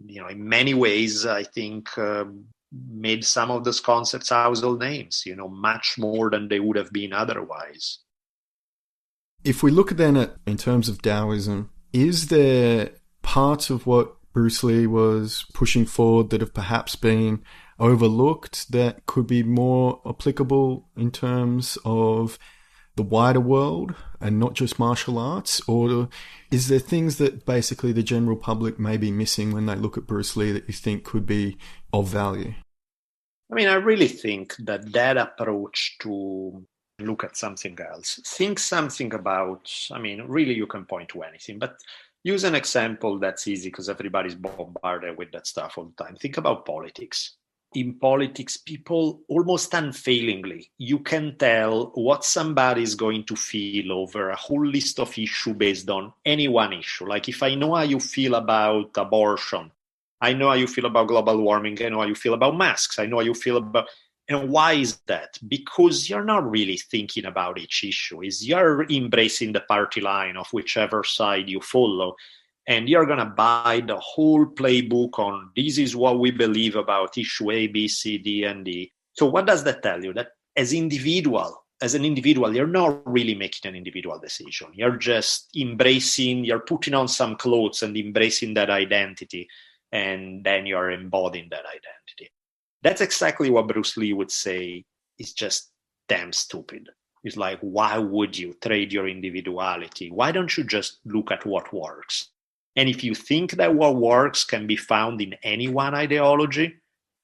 in many ways, I think made some of those concepts household names, much more than they would have been otherwise. If we look then at, in terms of Taoism, is there parts of what Bruce Lee was pushing forward that have perhaps been overlooked that could be more applicable in terms of the wider world and not just martial arts? Or is there things that basically the general public may be missing when they look at Bruce Lee that you think could be of value? I mean, I really think that approach to look at something else, think something about, I mean, really you can point to anything, but use an example that's easy because everybody's bombarded with that stuff all the time. Think about politics. In politics, people almost unfailingly, you can tell what somebody is going to feel over a whole list of issues based on any one issue. Like if I know how you feel about abortion, I know how you feel about global warming, I know how you feel about masks, I know how you feel about... And why is that? Because you're not really thinking about each issue. You're embracing the party line of whichever side you follow. And you're going to buy the whole playbook on this is what we believe about issue A, B, C, D, and D. So what does that tell you? That as an individual, you're not really making an individual decision. You're just you're putting on some clothes and embracing that identity. And then you're embodying that identity. That's exactly what Bruce Lee would say is just damn stupid. It's like, why would you trade your individuality? Why don't you just look at what works? And if you think that what works can be found in any one ideology,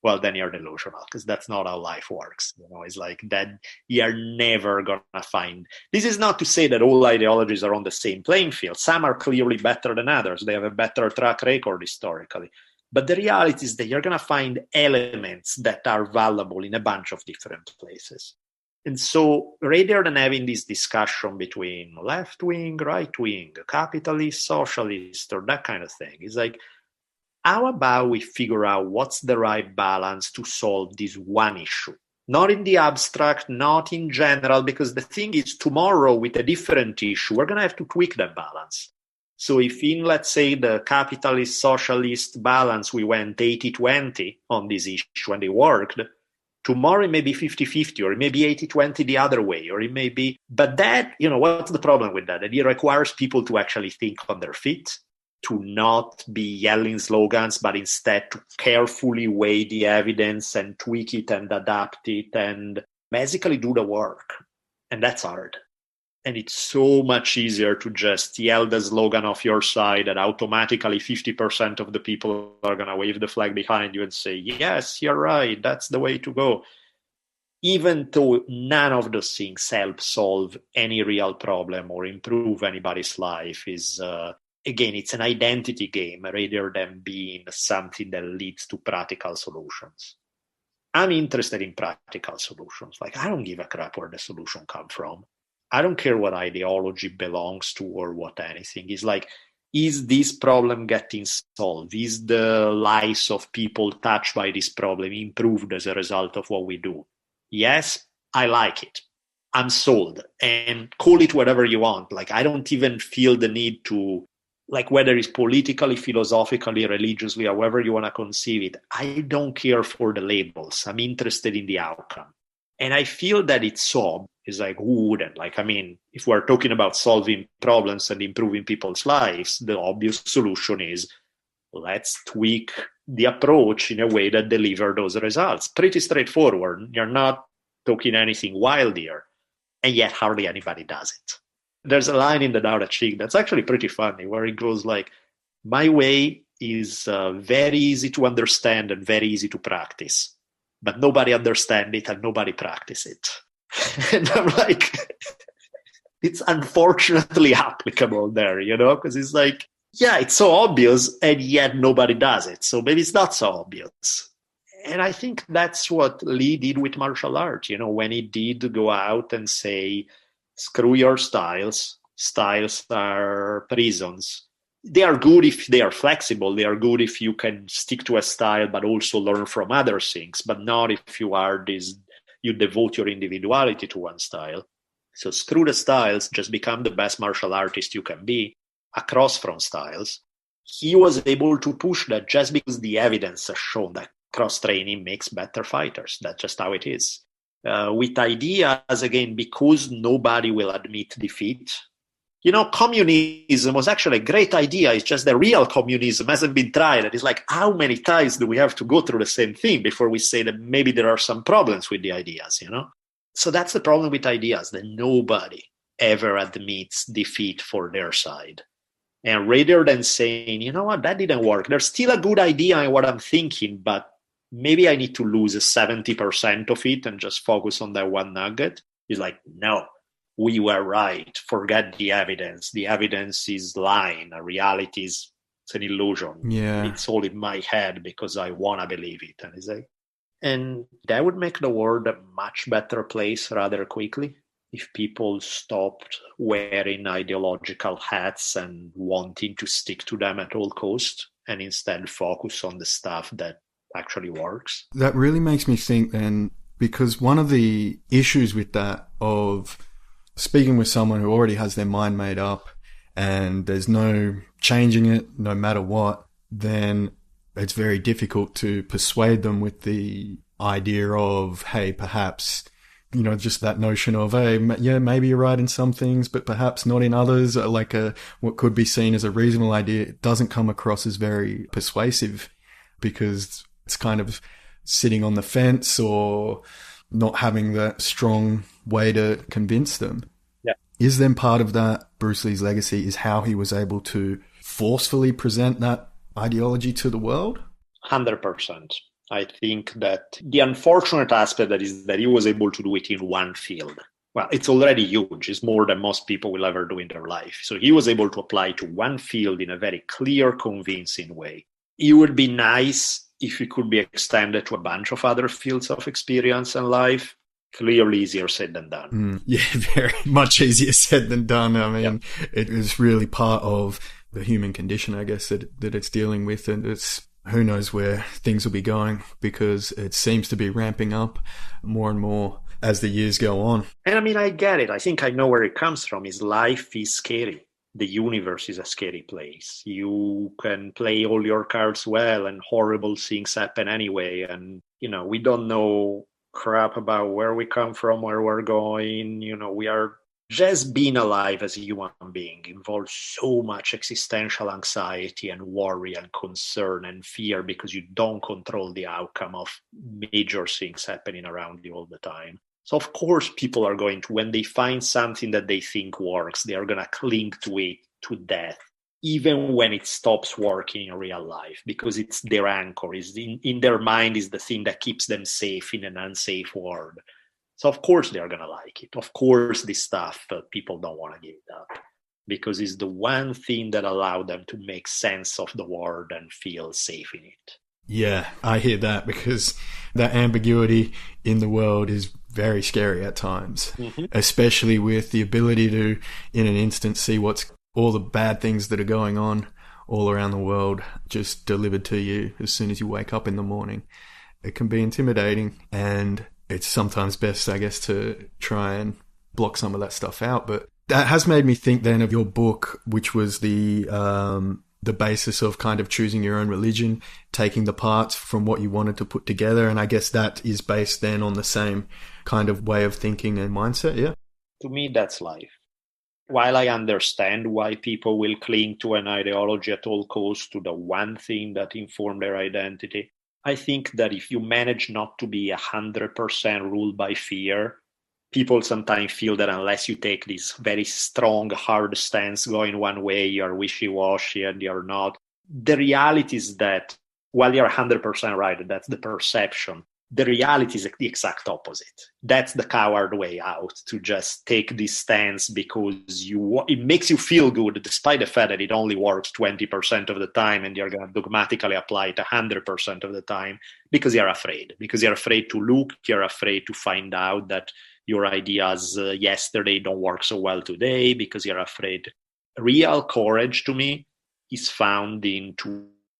well, then you're delusional, because that's not how life works. It's like that you're never going to find. This is not to say that all ideologies are on the same playing field. Some are clearly better than others. They have a better track record historically. But the reality is that you're going to find elements that are valuable in a bunch of different places. And so rather than having this discussion between left wing, right wing, capitalist, socialist, or that kind of thing, it's like, how about we figure out what's the right balance to solve this one issue? Not in the abstract, not in general, because the thing is tomorrow with a different issue, we're going to have to tweak that balance. So if in, let's say, the capitalist, socialist balance, we went 80-20 on this issue and it worked, tomorrow it may be 50-50, or it may be 80-20 the other way, or it may be... But that, what's the problem with that? That it requires people to actually think on their feet, to not be yelling slogans, but instead to carefully weigh the evidence and tweak it and adapt it and basically do the work. And that's hard. And it's so much easier to just yell the slogan of your side that automatically 50% of the people are going to wave the flag behind you and say, yes, you're right, that's the way to go. Even though none of those things help solve any real problem or improve anybody's life, is, again, it's an identity game rather than being something that leads to practical solutions. I'm interested in practical solutions. Like, I don't give a crap where the solution comes from. I don't care what ideology belongs to or what anything. It's like, is this problem getting solved? Is the lives of people touched by this problem improved as a result of what we do? Yes, I like it. I'm sold. And call it whatever you want. Like, I don't even feel the need to, like, whether it's politically, philosophically, religiously, however you want to conceive it, I don't care for the labels. I'm interested in the outcome. And I feel that it's so, is like, who wouldn't? Like, I mean, if we're talking about solving problems and improving people's lives, the obvious solution is let's tweak the approach in a way that delivers those results. Pretty straightforward. You're not talking anything wild here. And yet hardly anybody does it. There's a line in the Tao Te Ching that's actually pretty funny, where it goes like, my way is very easy to understand and very easy to practice. But nobody understands it and nobody practices it. And I'm like, it's unfortunately applicable there, because it's like, yeah, it's so obvious and yet nobody does it. So maybe it's not so obvious. And I think that's what Lee did with martial art, when he did go out and say, screw your styles. Styles are prisons. They are good if they are flexible. They are good if you can stick to a style, but also learn from other things, but not if you devote your individuality to one style. So screw the styles, just become the best martial artist you can be across from styles. He was able to push that just because the evidence has shown that cross-training makes better fighters. That's just how it is. With ideas, again, because nobody will admit defeat. Communism was actually a great idea. It's just that real communism hasn't been tried. And it's like, how many times do we have to go through the same thing before we say that maybe there are some problems with the ideas, So that's the problem with ideas, that nobody ever admits defeat for their side. And rather than saying, you know what, that didn't work, there's still a good idea in what I'm thinking, but maybe I need to lose 70% of it and just focus on that one nugget. It's like, no, we were right. Forget the evidence. The evidence is lying. Reality is it's an illusion. Yeah. It's all in my head because I want to believe it. And it's like, and that would make the world a much better place rather quickly if people stopped wearing ideological hats and wanting to stick to them at all costs and instead focus on the stuff that actually works. That really makes me think then, because one of the issues with that, of speaking with someone who already has their mind made up and there's no changing it no matter what, then it's very difficult to persuade them with the idea of, hey, perhaps, you know, just that notion of, hey, yeah, maybe you're right in some things, but perhaps not in others, like what could be seen as a reasonable idea. It doesn't come across as very persuasive because it's kind of sitting on the fence or not having that strong way to convince them. Yeah. Is then part of that Bruce Lee's legacy is how he was able to forcefully present that ideology to the world? 100%. I think that the unfortunate aspect that is that he was able to do it in one field. Well, it's already huge. It's more than most people will ever do in their life. So he was able to apply to one field in a very clear, convincing way. It would be nice if it could be extended to a bunch of other fields of experience and life. Clearly easier said than done. Yeah, very much easier said than done. I mean, It is really part of the human condition, I guess, that it's dealing with. And it's, who knows where things will be going, because it seems to be ramping up more and more as the years go on. And I mean, I get it. I think I know where it comes from. Is life is scary. The universe is a scary place. You can play all your cards well and horrible things happen anyway. And, you know, we don't know crap about where we come from, where we're going. You know, we are just being alive as a human being involves so much existential anxiety and worry and concern and fear because you don't control the outcome of major things happening around you all the time. So of course people are going to, when they find something that they think works, they are going to cling to it to death, even when it stops working in real life, because it's their anchor, is in their mind, is the thing that keeps them safe in an unsafe world. So of course they're going to like it. Of course this stuff people don't want to give it up, because it's the one thing that allowed them to make sense of the world and feel safe in it. Yeah, I hear that, because that ambiguity in the world is very scary at times, especially with the ability to, in an instant, see what's all the bad things that are going on all around the world just delivered to you as soon as you wake up in the morning. It can be intimidating, and it's sometimes best, I guess, to try and block some of that stuff out. But that has made me think then of your book, which was the basis of kind of choosing your own religion, taking the parts from what you wanted to put together. And I guess that is based then on the same kind of way of thinking and mindset, yeah? To me, that's life. While I understand why people will cling to an ideology at all costs, to the one thing that informs their identity, I think that if you manage not to be 100% ruled by fear, people sometimes feel that unless you take this very strong, hard stance going one way, you're wishy-washy and you're not. The reality is that while you're 100% right, that's the perception. The reality is the exact opposite. That's the coward way out, to just take this stance because it makes you feel good, despite the fact that it only works 20% of the time and you're going to dogmatically apply it 100% of the time, because you're afraid. Because you're afraid to look, you're afraid to find out that your ideas yesterday don't work so well today, because you're afraid. Real courage, to me, is found in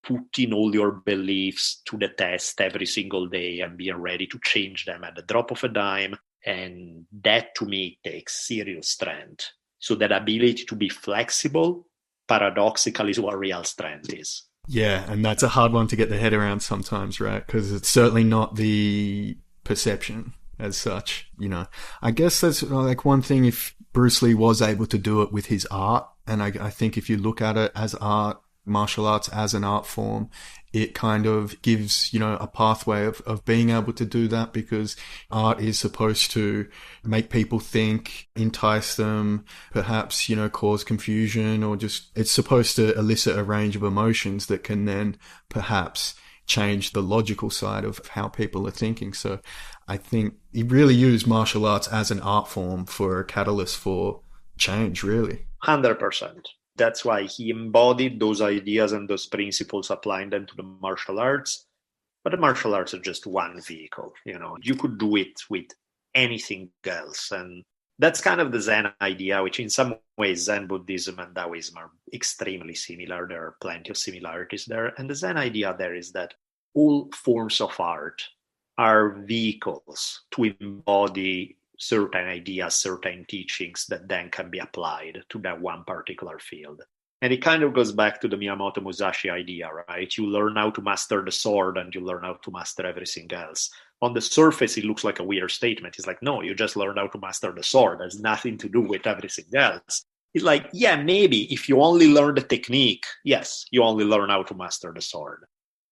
putting all your beliefs to the test every single day and being ready to change them at the drop of a dime. And that, to me, takes serious strength. So that ability to be flexible, paradoxically, is what real strength is. Yeah, and that's a hard one to get the head around sometimes, right? Because it's certainly not the perception as such, you know. I guess that's like one thing, if Bruce Lee was able to do it with his art, and I think if you look at it as art, martial arts as an art form, it kind of gives, a pathway of being able to do that, because art is supposed to make people think, entice them, perhaps, cause confusion, or just, it's supposed to elicit a range of emotions that can then perhaps change the logical side of how people are thinking. So I think he really used martial arts as an art form for a catalyst for change, really. 100%. That's why he embodied those ideas and those principles, applying them to the martial arts. But the martial arts are just one vehicle. You could do it with anything else. And that's kind of the Zen idea, which in some ways Zen Buddhism and Taoism are extremely similar. There are plenty of similarities there. And the Zen idea there is that all forms of art are vehicles to embody certain ideas, certain teachings that then can be applied to that one particular field. And it kind of goes back to the Miyamoto Musashi idea, right? You learn how to master the sword and you learn how to master everything else. On the surface, it looks like a weird statement. It's like, no, you just learned how to master the sword. There's nothing to do with everything else. It's like, yeah, maybe if you only learn the technique, yes, you only learn how to master the sword.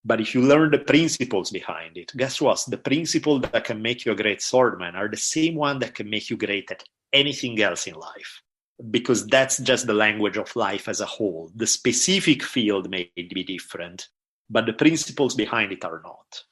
But if you learn the principles behind it, guess what? The principles that can make you a great swordman are the same one that can make you great at anything else in life. Because that's just the language of life as a whole. The specific field may be different, but the principles behind it are not.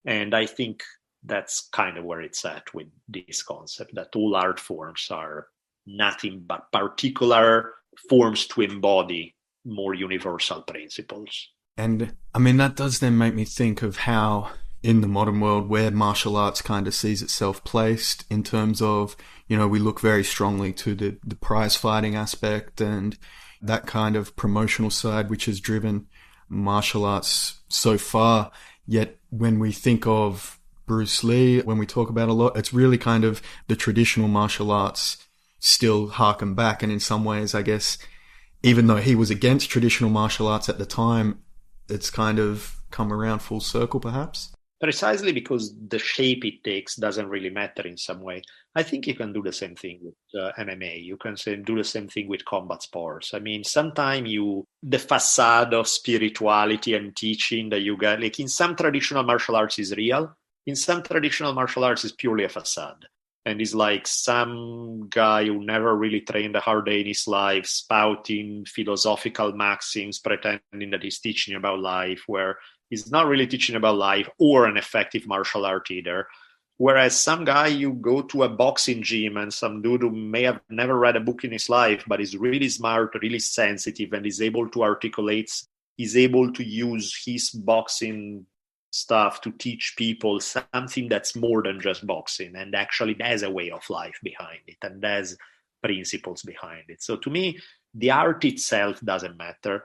And I think that's kind of where it's at with this concept, that all art forms are nothing but particular forms to embody more universal principles. And I mean, that does then make me think of how in the modern world where martial arts kind of sees itself placed in terms of, we look very strongly to the prize fighting aspect and that kind of promotional side, which has driven martial arts so far. Yet when we think of Bruce Lee, when we talk about a lot, it's really kind of the traditional martial arts still harken back. And in some ways, I guess, even though he was against traditional martial arts at the time, it's kind of come around full circle, perhaps? Precisely because the shape it takes doesn't really matter in some way. I think you can do the same thing with MMA. You can do the same thing with combat sports. I mean, sometimes the facade of spirituality and teaching that you get, like in some traditional martial arts is real. In some traditional martial arts is purely a facade. And it's like some guy who never really trained a hard day in his life, spouting philosophical maxims, pretending that he's teaching about life, where he's not really teaching about life or an effective martial art either. Whereas some guy, you go to a boxing gym and some dude who may have never read a book in his life, but is really smart, really sensitive, and is able to articulate, is able to use his boxing stuff to teach people something that's more than just boxing, and actually there's a way of life behind it and there's principles behind it. So to me, the art itself doesn't matter.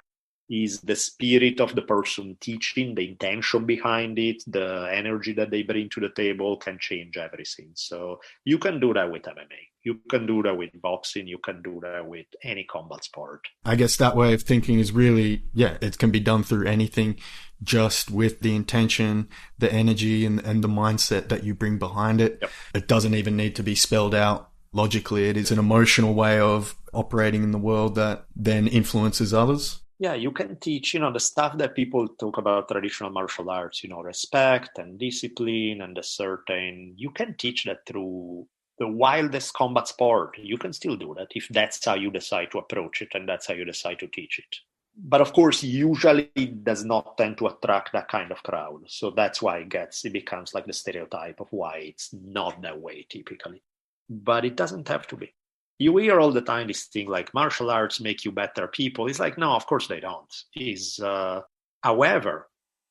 Is the spirit of the person teaching, the intention behind it, the energy that they bring to the table can change everything. So you can do that with MMA. You can do that with boxing. You can do that with any combat sport. I guess that way of thinking is really, it can be done through anything, just with the intention, the energy, and the mindset that you bring behind it. Yep. It doesn't even need to be spelled out logically. It is an emotional way of operating in the world that then influences others. Yeah, you can teach, the stuff that people talk about traditional martial arts, respect and discipline and you can teach that through the wildest combat sport. You can still do that if that's how you decide to approach it and that's how you decide to teach it. But of course, usually it does not tend to attract that kind of crowd. So that's why it becomes like the stereotype of why it's not that way typically. But it doesn't have to be. You hear all the time this thing like martial arts make you better people. It's like, no, of course they don't. However,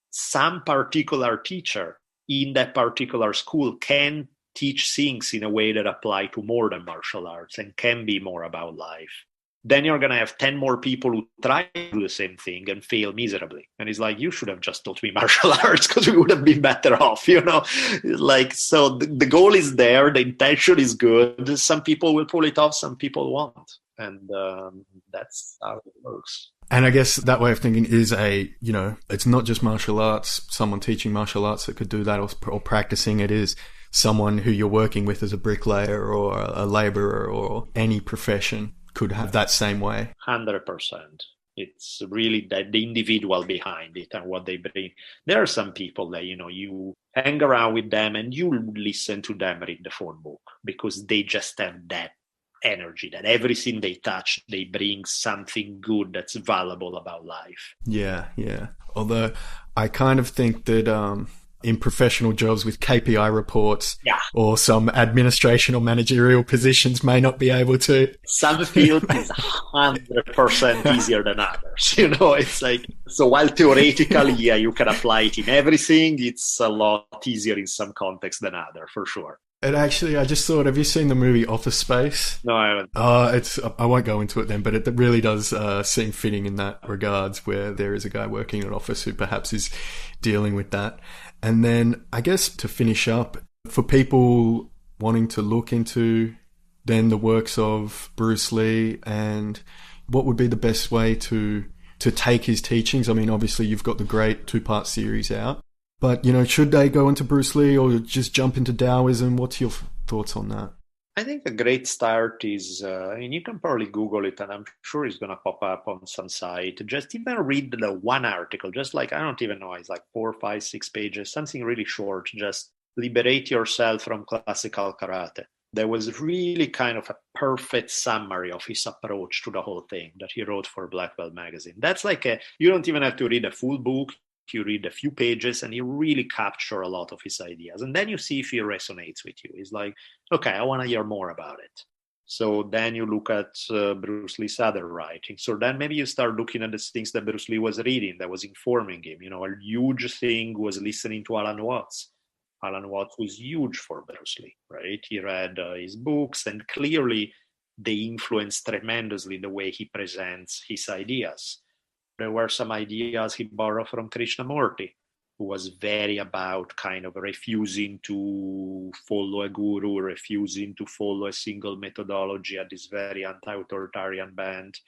some particular teacher in that particular school can teach things in a way that apply to more than martial arts and can be more about life. Then you're going to have 10 more people who try to do the same thing and fail miserably. And it's like, you should have just taught me martial arts because we would have been better off, So the goal is there. The intention is good. Some people will pull it off. Some people won't. And that's how it works. And I guess that way of thinking is it's not just martial arts, someone teaching martial arts that could do that or practicing it is someone who you're working with as a bricklayer or a laborer or any profession could have that same way. 100%. It's really the individual behind it and what they bring. There are some people that, you hang around with them and you listen to them read the phone book because they just have that energy, that everything they touch, they bring something good that's valuable about life. Yeah. Although I kind of think that in professional jobs with KPI reports or some administration or managerial positions may not be able to. Some field is 100% easier than others. It's like, so while theoretically, you can apply it in everything, it's a lot easier in some context than other, for sure. And actually, I just thought, have you seen the movie Office Space? No, I haven't. I won't go into it then, but it really does seem fitting in that regards, where there is a guy working in an office who perhaps is dealing with that. And then I guess to finish up, for people wanting to look into then the works of Bruce Lee, and what would be the best way to take his teachings? I mean, obviously you've got the great 2-part series out, but, should they go into Bruce Lee or just jump into Taoism? What's your thoughts on that? I think a great start is, you can probably Google it and I'm sure it's going to pop up on some site. Just even read the one article, just like, I don't even know, it's like 4, 5, 6 pages, something really short. Just liberate yourself from classical karate. There was really kind of a perfect summary of his approach to the whole thing that he wrote for Black Belt magazine. That's like you don't even have to read a full book. You read a few pages and you really capture a lot of his ideas. And then you see if he resonates with you. It's like, okay, I want to hear more about it. So then you look at Bruce Lee's other writings. So then maybe you start looking at the things that Bruce Lee was reading that was informing him. A huge thing was listening to Alan Watts. Alan Watts was huge for Bruce Lee, right? He read his books and clearly they influenced tremendously the way he presents his ideas. There were some ideas he borrowed from Krishnamurti, who was very about kind of refusing to follow a guru, refusing to follow a single methodology at this very anti-authoritarian bent.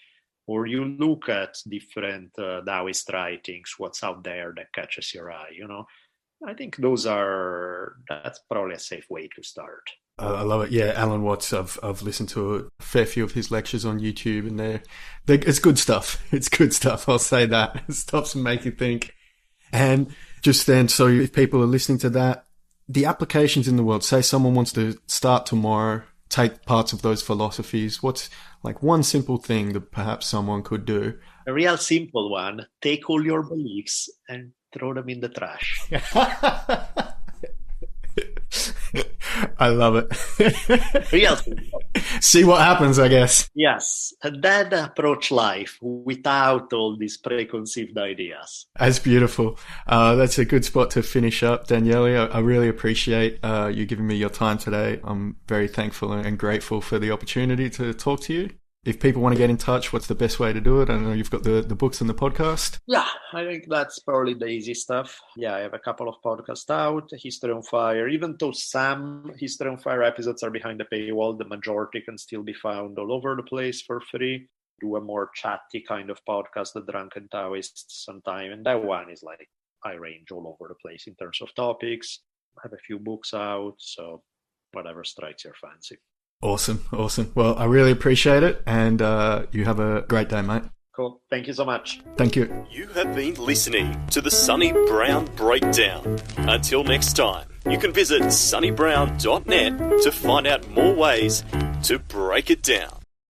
Or you look at different Taoist writings, what's out there that catches your eye, I think that's probably a safe way to start. I love it. Yeah, Alan Watts. I've listened to a fair few of his lectures on YouTube, and it's good stuff. It's good stuff. I'll say that. It stops and make you think. And just then, so if people are listening to that, the applications in the world. Say someone wants to start tomorrow, take parts of those philosophies. What's like one simple thing that perhaps someone could do? A real simple one: take all your beliefs and throw them in the trash. I love it. Real simple. See what happens, I guess. Yes, and then approach life without all these preconceived ideas. That's beautiful. That's a good spot to finish up, Daniele. I really appreciate you giving me your time today. I'm very thankful and grateful for the opportunity to talk to you. If people want to get in touch, what's the best way to do it? I know you've got the books and the podcast. Yeah, I think that's probably the easy stuff. Yeah, I have a couple of podcasts out, History on Fire. Even though some History on Fire episodes are behind the paywall, the majority can still be found all over the place for free. Do a more chatty kind of podcast, the Drunken Daoist, sometime. And that one is like, I range all over the place in terms of topics. I have a few books out, so whatever strikes your fancy. Awesome. Well, I really appreciate it, and you have a great day, mate. Cool. Thank you so much. Thank you. You have been listening to the Sonny Brown Breakdown. Until next time, you can visit sonnybrown.net to find out more ways to break it down.